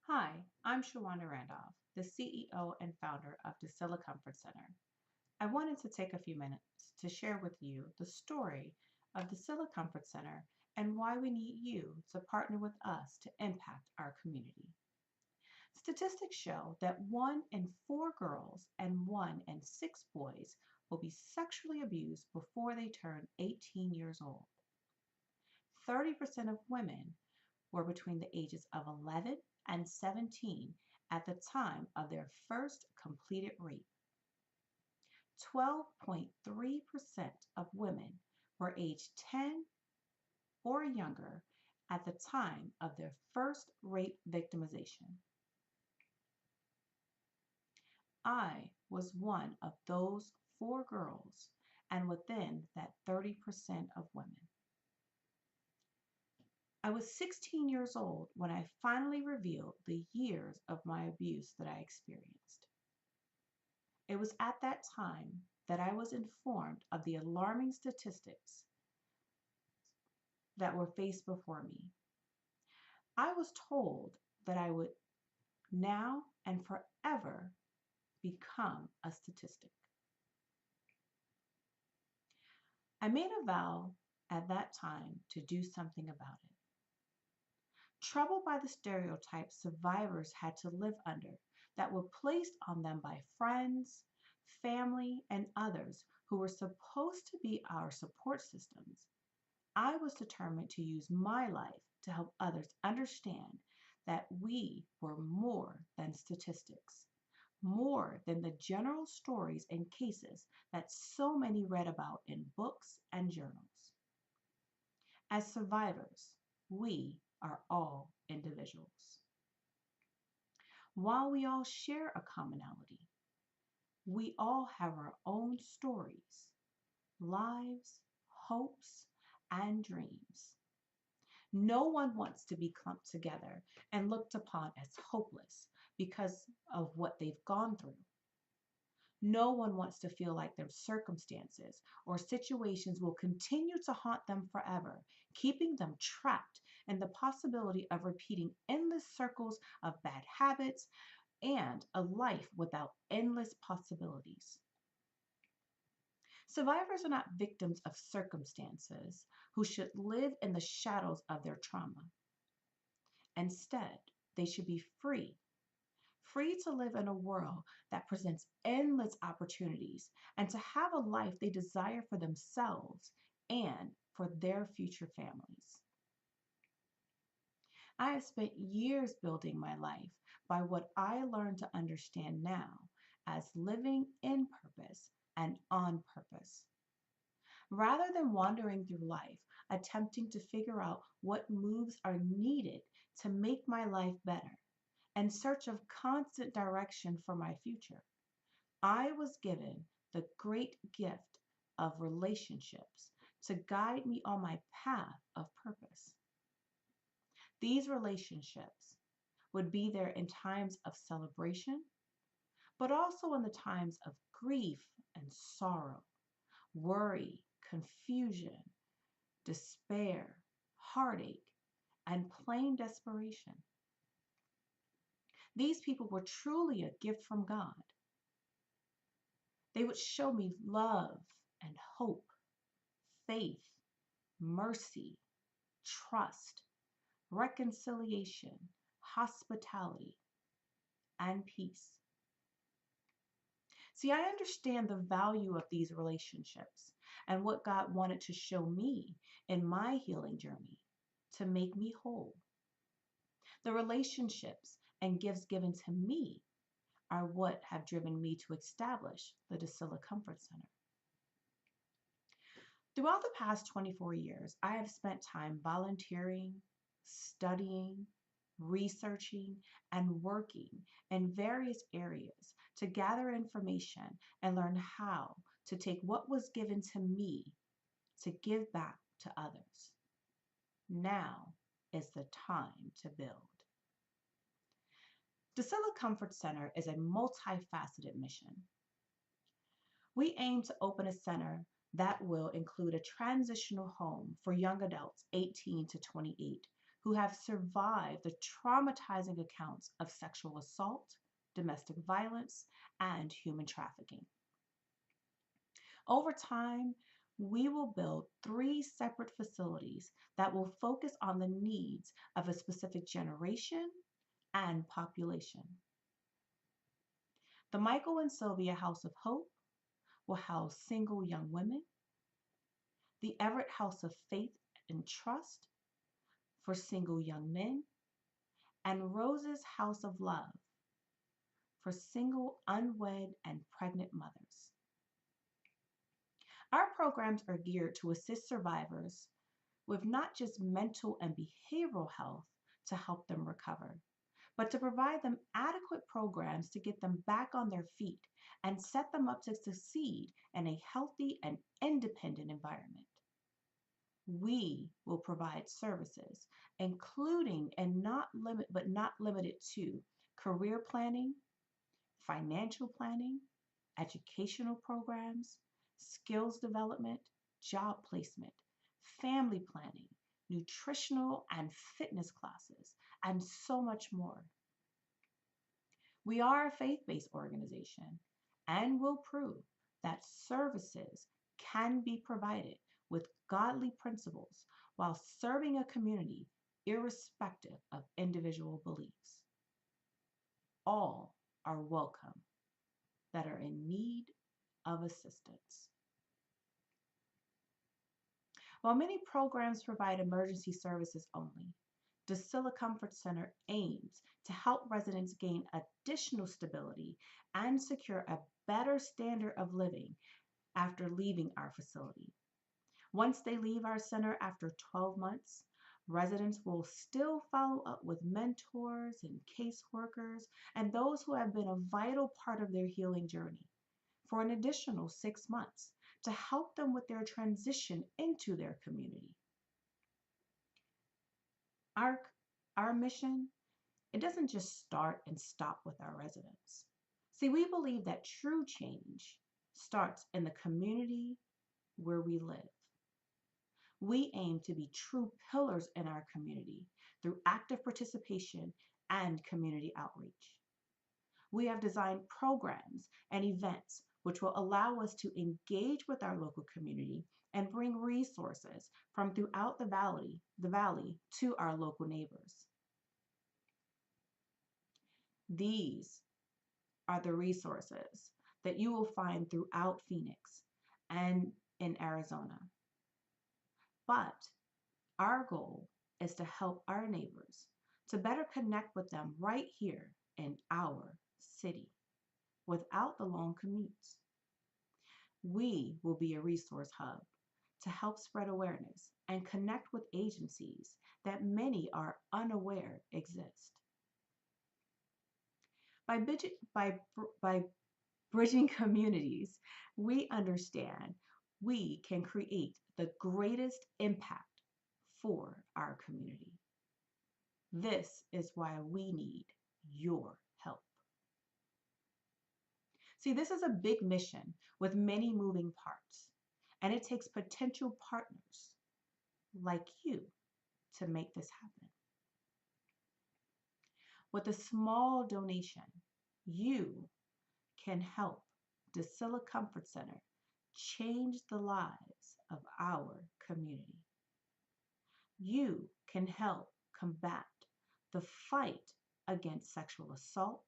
Hi, I'm Shawanda Randolph, the CEO and founder of DeeCilla Comfort Center. I wanted to take a few minutes to share with you the story of DeeCilla Comfort Center and why we need you to partner with us to impact our community. Statistics show that 1 in 4 girls and 1 in 6 boys will be sexually abused before they turn 18 years old. 30% of women were between the ages of 11 and 17 at the time of their first completed rape. 12.3% of women were aged 10 or younger at the time of their first rape victimization. I was one of those 4 girls and within that 30% of women. I was 16 years old when I finally revealed the years of my abuse that I experienced. It was at that time that I was informed of the alarming statistics that were faced before me. I was told that I would now and forever become a statistic. I made a vow at that time to do something about it. Troubled by the stereotypes survivors had to live under that were placed on them by friends, family, and others who were supposed to be our support systems, I was determined to use my life to help others understand that we were more than statistics, more than the general stories and cases that so many read about in books and journals. As survivors, we are all individuals. While we all share a commonality, we all have our own stories, lives, hopes, and dreams. No one wants to be clumped together and looked upon as hopeless because of what they've gone through. No one wants to feel like their circumstances or situations will continue to haunt them forever, keeping them trapped in the possibility of repeating endless circles of bad habits and a life without endless possibilities. Survivors are not victims of circumstances who should live in the shadows of their trauma. Instead, they should be free to live in a world that presents endless opportunities and to have a life they desire for themselves and for their future families. I have spent years building my life by what I learned to understand now as living in purpose and on purpose. Rather than wandering through life, attempting to figure out what moves are needed to make my life better, in search of constant direction for my future, I was given the great gift of relationships to guide me on my path of purpose. These relationships would be there in times of celebration, but also in the times of grief and sorrow, worry, confusion, despair, heartache, and plain desperation. These people were truly a gift from God. They would show me love and hope, faith, mercy, trust, reconciliation, hospitality, and peace. See, I understand the value of these relationships and what God wanted to show me in my healing journey to make me whole. The relationships and gifts given to me are what have driven me to establish the DeeCilla Comfort Center. Throughout the past 24 years, I have spent time volunteering, studying, researching, and working in various areas to gather information and learn how to take what was given to me to give back to others. Now is the time to build. DeeCilla Comfort Center is a multifaceted mission. We aim to open a center that will include a transitional home for young adults 18 to 28 who have survived the traumatizing accounts of sexual assault, domestic violence, and human trafficking. Over time, we will build three separate facilities that will focus on the needs of a specific generation and population. The Michael and Sylvia House of Hope will house single young women, the Everett House of Faith and Trust for single young men, and Rose's House of Love for single, unwed, and pregnant mothers. Our programs are geared to assist survivors with not just mental and behavioral health to help them recover, but to provide them adequate programs to get them back on their feet and set them up to succeed in a healthy and independent environment. We will provide services, including and not limit but not limited to career planning, financial planning, educational programs, skills development, job placement, family planning, nutritional and fitness classes, and so much more. We are a faith based organization and will prove that services can be provided with godly principles while serving a community irrespective of individual beliefs. All are welcome that are in need of assistance. While many programs provide emergency services only, DeeCilla Comfort Center aims to help residents gain additional stability and secure a better standard of living after leaving our facility. Once they leave our center after 12 months, residents will still follow up with mentors and caseworkers and those who have been a vital part of their healing journey for an additional 6 months to help them with their transition into their community. Our, our mission, it doesn't just start and stop with our residents. See, we believe that true change starts in the community where we live. We aim to be true pillars in our community through active participation and community outreach. We have designed programs and events which will allow us to engage with our local community and bring resources from throughout the valley to our local neighbors. These are the resources that you will find throughout Phoenix and in Arizona. But our goal is to help our neighbors to better connect with them right here in our city without the long commutes. We will be a resource hub to help spread awareness and connect with agencies that many are unaware exist. By bridging communities, we understand we can create the greatest impact for our community. This is why we need your help. See, this is a big mission with many moving parts, and it takes potential partners like you to make this happen. With a small donation, you can help DeeCilla Comfort Center change the lives of our community. You can help combat the fight against sexual assault,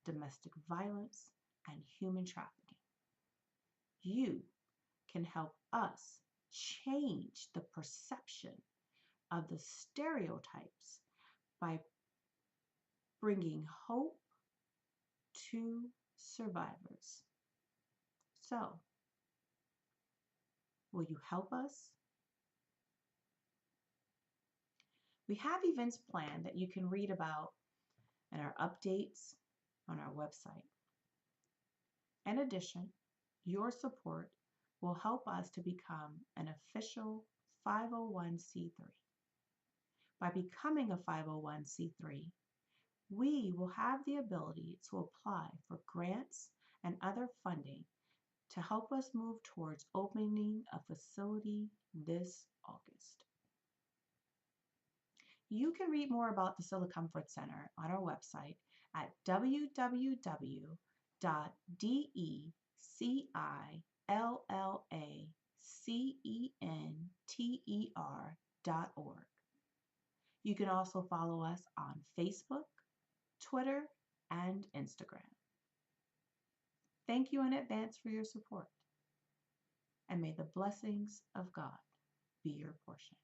domestic violence, and human trafficking. You can help us change the perception of the stereotypes by bringing hope to survivors. So, will you help us? We have events planned that you can read about in our updates on our website. In addition, your support will help us to become an official 501c3. By becoming a 501c3, we will have the ability to apply for grants and other funding to help us move towards opening a facility this August. You can read more about the DeeCilla Comfort Center on our website at www.DeeCillaCenter.org. You can also follow us on Facebook, Twitter, and Instagram. Thank you in advance for your support, and may the blessings of God be your portion.